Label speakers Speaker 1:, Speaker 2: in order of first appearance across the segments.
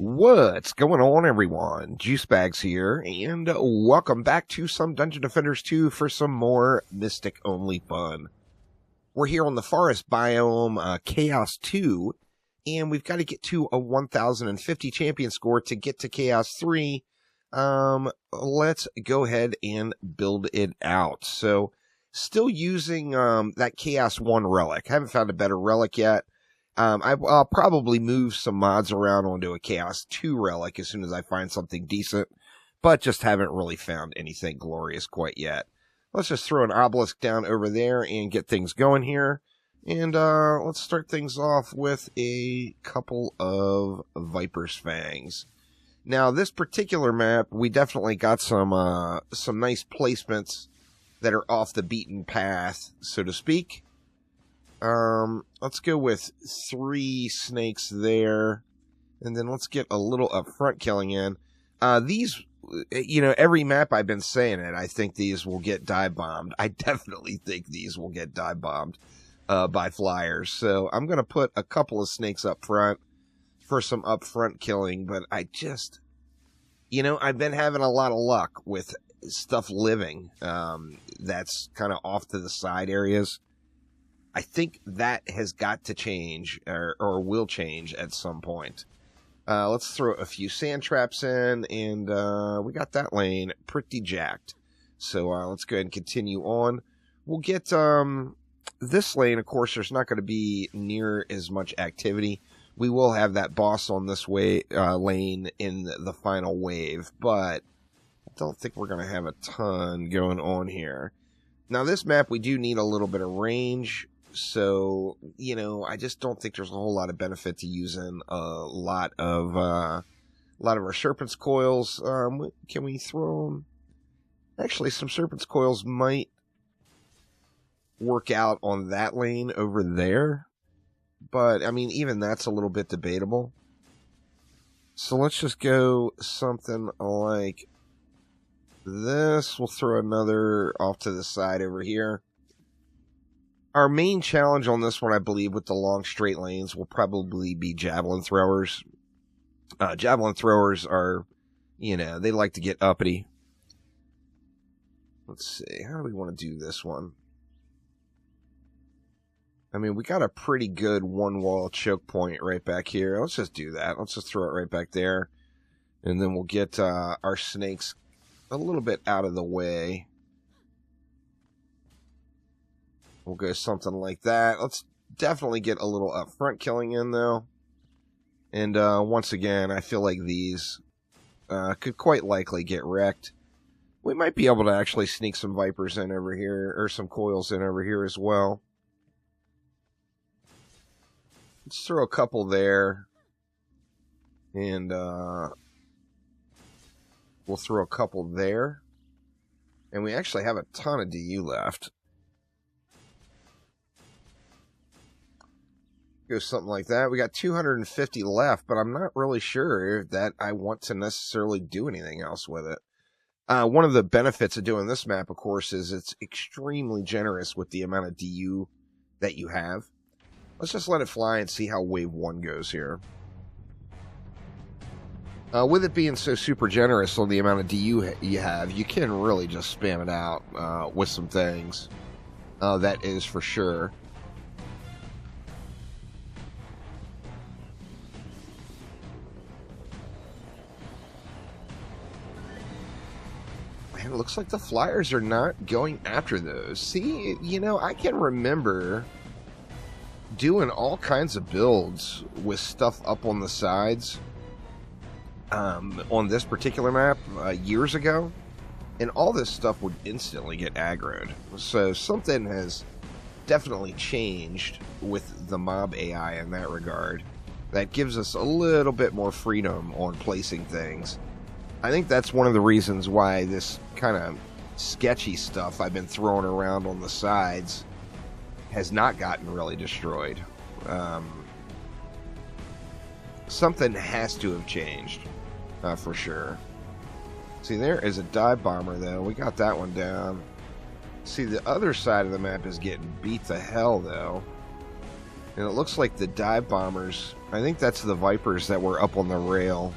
Speaker 1: What's going on, everyone? Juicebags here, and welcome back to some Dungeon Defenders 2 for some more Mystic-only fun. We're here on the forest biome, Chaos 2, and we've got to get to a 1050 champion score to get to Chaos 3. Let's go ahead and build it out. So, still using that Chaos 1 relic. I haven't found a better relic yet. I'll probably move some mods around onto a Chaos 2 relic as soon as I find something decent, but just haven't really found anything glorious quite yet. Let's just throw an obelisk down over there and get things going here. And let's start things off with a couple of Viper's Fangs. Now, this particular map, we definitely got some nice placements that are off the beaten path, so to speak. Let's go with 3 snakes there, and then let's get a little upfront killing in. These, every map I've been saying it, I think these will get dive bombed. I definitely think these will get dive bombed, by flyers. So I'm gonna put a couple of snakes up front for some upfront killing, but I just, I've been having a lot of luck with stuff living, that's kind of off to the side areas. I think that has got to change, or will change at some point. Let's throw a few sand traps in, and we got that lane pretty jacked. So let's go ahead and continue on. We'll get this lane, of course, there's not going to be near as much activity. We will have that boss on this lane in the final wave, but I don't think we're going to have a ton going on here. Now, this map, we do need a little bit of range. So, I just don't think there's a whole lot of benefit to using a lot of our Serpent's Coils. Can we throw them? Actually, some Serpent's Coils might work out on that lane over there. But, even that's a little bit debatable. So let's just go something like this. We'll throw another off to the side over here. Our main challenge on this one, I believe, with the long straight lanes will probably be javelin throwers. Javelin throwers are, they like to get uppity. Let's see, how do we want to do this one? We got a pretty good one-wall choke point right back here. Let's just do that. Let's just throw it right back there. And then we'll get our snakes a little bit out of the way. We'll go something like that. Let's definitely get a little upfront killing in, though. And once again, I feel like these could quite likely get wrecked. We might be able to actually sneak some Vipers in over here, or some Coils in over here as well. Let's throw a couple there. And we'll throw a couple there. And we actually have a ton of DU left. Go something like that. We got 250 left, but I'm not really sure that I want to necessarily do anything else with it. One of the benefits of doing this map, of course, is it's extremely generous with the amount of DU that you have. Let's just let it fly and see how wave 1 goes here. With it being so super generous on the amount of DU you have, you can really just spam it out with some things. That is for sure. It looks like the flyers are not going after those. See, I can remember doing all kinds of builds with stuff up on the sides on this particular map years ago, and all this stuff would instantly get aggroed. So something has definitely changed with the mob AI in that regard. That gives us a little bit more freedom on placing things. I think that's one of the reasons why this kind of sketchy stuff I've been throwing around on the sides has not gotten really destroyed. Something has to have changed, for sure. See, there is a dive bomber, though. We got that one down. See, the other side of the map is getting beat to hell, though. And it looks like the dive bombers, I think that's the Vipers that were up on the rail.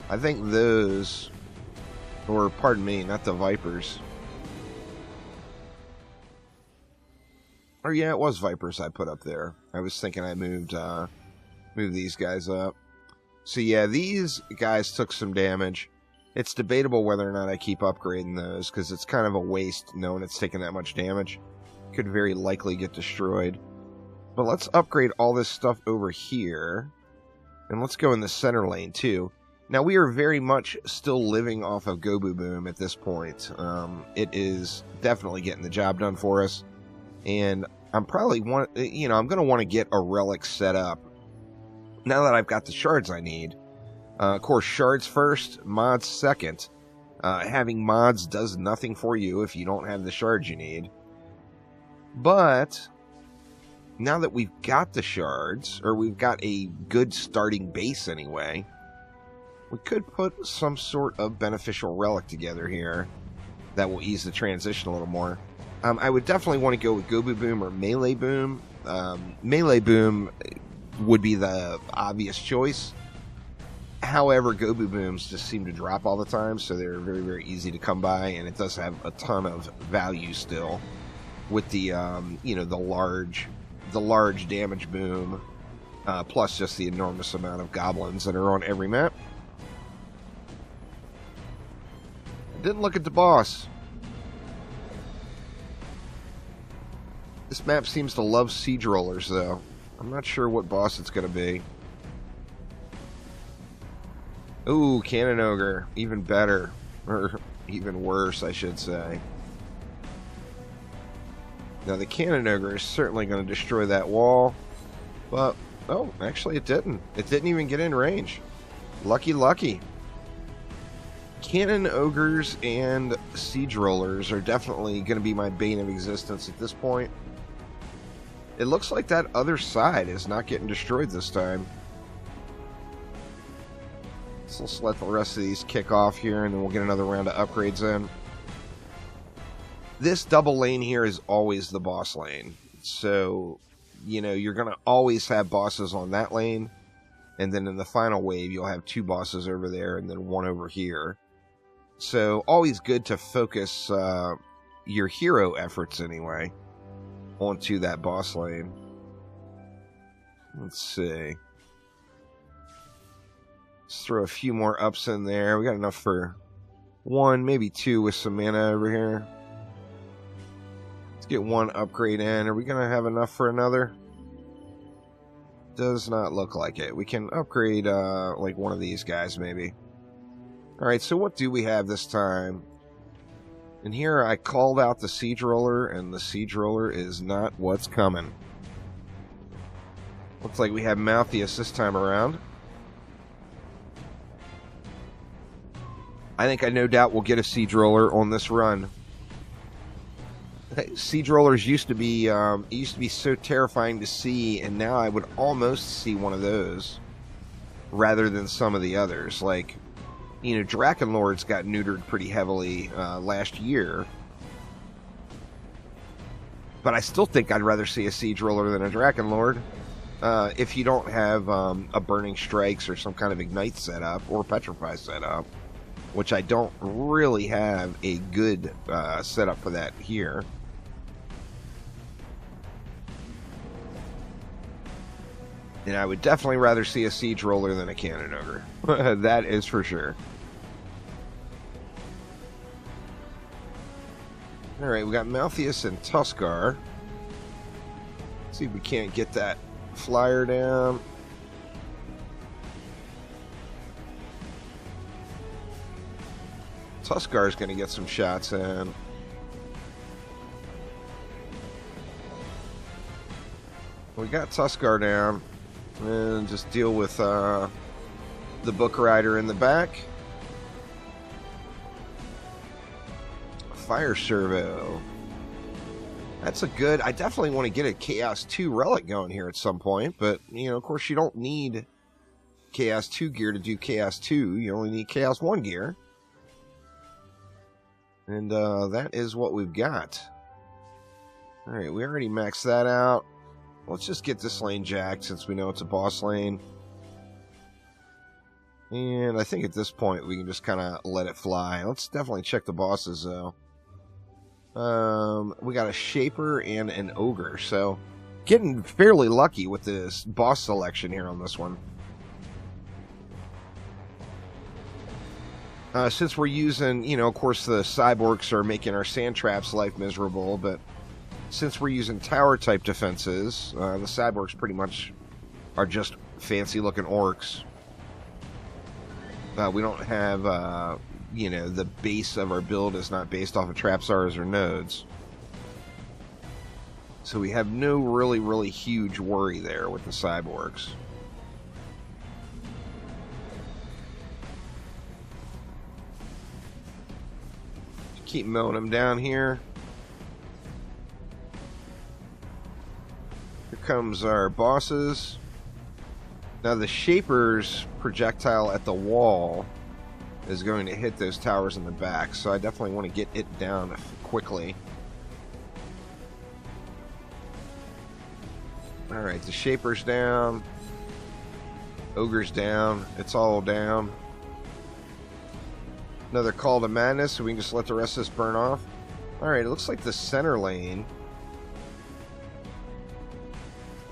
Speaker 1: I think those, or pardon me, not the Vipers. Or yeah, it was Vipers I put up there. I was thinking I moved these guys up. So yeah, these guys took some damage. It's debatable whether or not I keep upgrading those, because it's kind of a waste knowing it's taking that much damage. Could very likely get destroyed. But let's upgrade all this stuff over here. And let's go in the center lane, too. Now, we are very much still living off of Gobu Boom at this point. It is definitely getting the job done for us. And I'm probably I'm going to want to get a relic set up now that I've got the shards I need. Of course, shards first, mods second. Having mods does nothing for you if you don't have the shards you need. But now that we've got the shards, or we've got a good starting base anyway, we could put some sort of beneficial relic together here that will ease the transition a little more. I would definitely want to go with Gobu Boom or Melee Boom. Melee Boom would be the obvious choice. However, Gobu Booms just seem to drop all the time, so they're very, very easy to come by, and it does have a ton of value still with the, the large damage boom, plus just the enormous amount of goblins that are on every map. I didn't look at the boss. This map seems to love siege rollers, though. I'm not sure what boss it's going to be. Ooh, Cannon Ogre. Even better. Or even worse, I should say. Now, the Cannon Ogre is certainly going to destroy that wall. But, oh, actually it didn't. It didn't even get in range. Lucky, lucky. Cannon Ogres and Siege Rollers are definitely going to be my bane of existence at this point. It looks like that other side is not getting destroyed this time. So let's let the rest of these kick off here, and then we'll get another round of upgrades in. This double lane here is always the boss lane. So, you're going to always have bosses on that lane. And then in the final wave, you'll have 2 bosses over there and then 1 over here. So, always good to focus your hero efforts, anyway, onto that boss lane. Let's see. Let's throw a few more ups in there. We got enough for 1, maybe 2 with some mana over here. Let's get 1 upgrade in. Are we going to have enough for another? Does not look like it. We can upgrade like one of these guys, maybe. Alright, so what do we have this time? And here I called out the Siege Roller, and the Siege Roller is not what's coming. Looks like we have Malthius this time around. I think I no doubt will get a Siege Roller on this run. Siege Rollers used to be so terrifying to see, and now I would almost see one of those rather than some of the others. Like, Drakenlords got neutered pretty heavily last year, but I still think I'd rather see a Siege Roller than a Drakenlord if you don't have a Burning Strikes or some kind of Ignite setup or Petrify setup, which I don't really have a good setup for that here. And I would definitely rather see a Siege Roller than a Cannon Ogre. That is for sure. Alright, we got Malthius and Tuskar. Let's see if we can't get that flyer down. Tuskar's going to get some shots in. We got Tuskar down. And just deal with the Book Rider in the back. Fire Servo. That's a good... I definitely want to get a Chaos 2 relic going here at some point. But, of course, you don't need Chaos 2 gear to do Chaos 2. You only need Chaos 1 gear. And that is what we've got. Alright, we already maxed that out. Let's just get this lane jacked since we know it's a boss lane. And I think at this point we can just kind of let it fly. Let's definitely check the bosses, though. We got a Shaper and an Ogre, so getting fairly lucky with this boss selection here on this one. Since we're using, you know, of course the cyborgs are making our sand traps life miserable, but since we're using tower type defenses, the cyborgs pretty much are just fancy looking orcs. We don't have, you know, the base of our build is not based off of trapstars or nodes. So we have no really huge worry there with the cyborgs. Keep mowing them down here. Here comes our bosses. Now the Shaper's projectile at the wall is going to hit those towers in the back, so I definitely want to get it down quickly. Alright, the Shaper's down. Ogre's down. It's all down. Another call to madness, so we can just let the rest of this burn off. Alright, it looks like the center lane,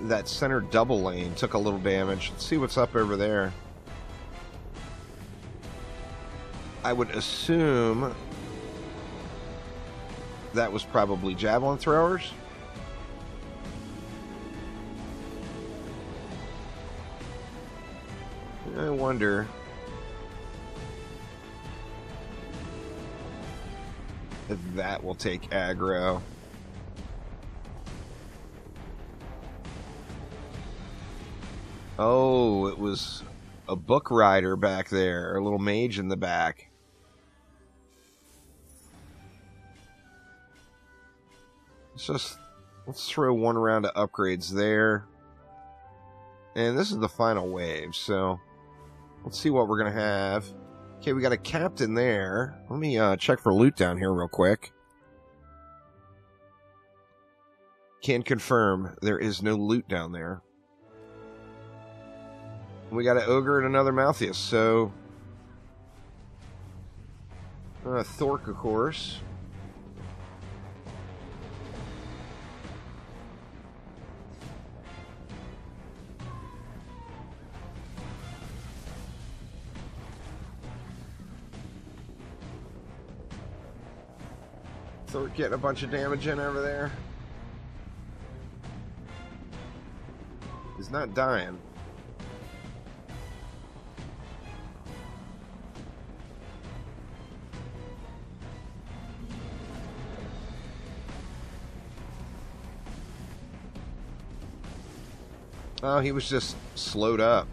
Speaker 1: that center double lane, took a little damage. Let's see what's up over there. I would assume that was probably javelin throwers. I wonder if that will take aggro. Oh, it was a book rider back there, a little mage in the back. Let's throw one round of upgrades there. And this is the final wave, so let's see what we're gonna have. Okay, we got a captain there. Let me check for loot down here real quick. Can confirm there is no loot down there. We got an ogre and another Malthius, so Thork, of course. Thork getting a bunch of damage in over there. He's not dying. Oh, he was just slowed up.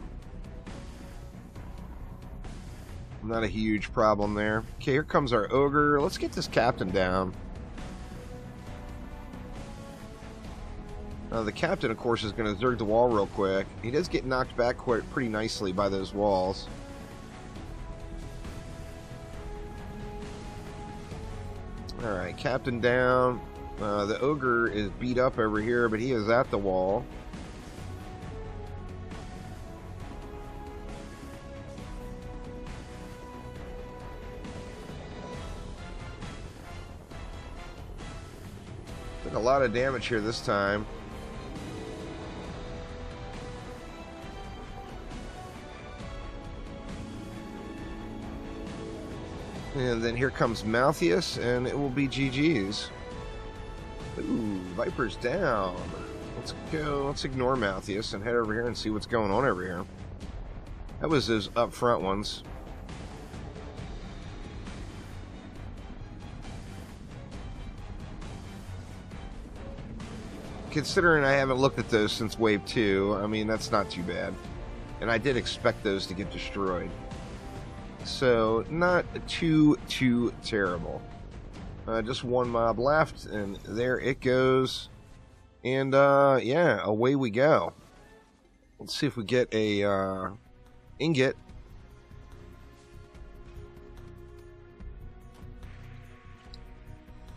Speaker 1: Not a huge problem there. Okay, here comes our ogre. Let's get this captain down. The captain, of course, is going to zerg the wall real quick. He does get knocked back pretty nicely by those walls. Alright, captain down. The ogre is beat up over here, but he is at the wall. Took a lot of damage here this time. And then here comes Malthius, and it will be GG's. Ooh, Viper's down. Let's go. Let's ignore Malthius and head over here and see what's going on over here. That was those up front ones. Considering I haven't looked at those since Wave 2, I mean, that's not too bad. And I did expect those to get destroyed. So, not too terrible. Just one mob left, and there it goes. And, yeah, away we go. Let's see if we get a, ingot.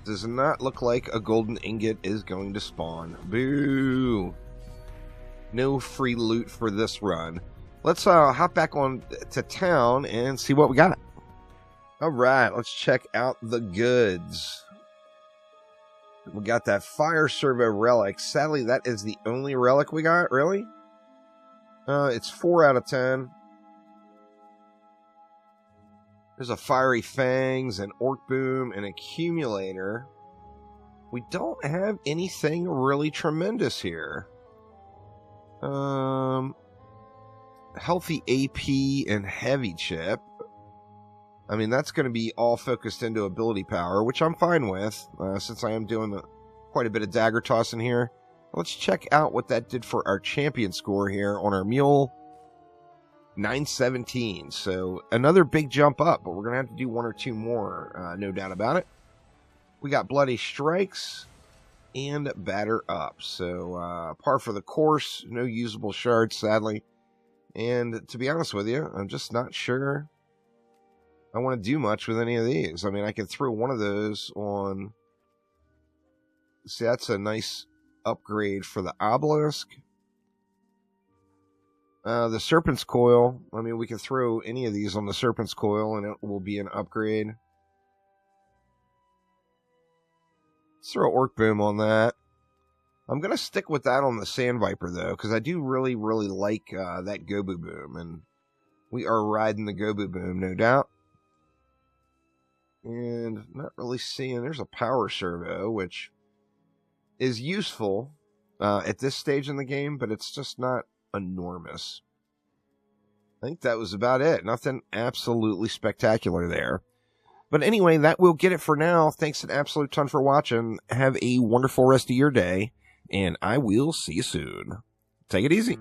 Speaker 1: Does not look like a golden ingot is going to spawn. Boo! No free loot for this run. Let's hop back on to town and see what we got. All right, let's check out the goods. We got that fire servo relic. Sadly, that is the only relic we got, really? It's 4 out of 10. There's a fiery fangs, an orc boom, an accumulator. We don't have anything really tremendous here. Healthy AP and heavy chip. I mean, that's going to be all focused into ability power, which I'm fine with, since I am doing quite a bit of dagger tossing here. Let's check out what that did for our champion score here on our mule. 917. So another big jump up, but we're going to have to do 1 or 2 more, no doubt about it. We got bloody strikes and batter up. So par for the course. No usable shards, sadly. And to be honest with you, I'm just not sure I want to do much with any of these. I mean, I can throw one of those on. See, that's a nice upgrade for the obelisk. The serpent's coil. I mean, we can throw any of these on the serpent's coil and it will be an upgrade. Let's throw orc boom on that. I'm going to stick with that on the sand viper, though, because I do really, really like that gobu boom. And we are riding the gobu boom, no doubt. And not really seeing, there's a power servo, which is useful at this stage in the game, but it's just not enormous. I think that was about it. Nothing absolutely spectacular there. But anyway, that will get it for now. Thanks an absolute ton for watching. Have a wonderful rest of your day, and I will see you soon. Take it easy.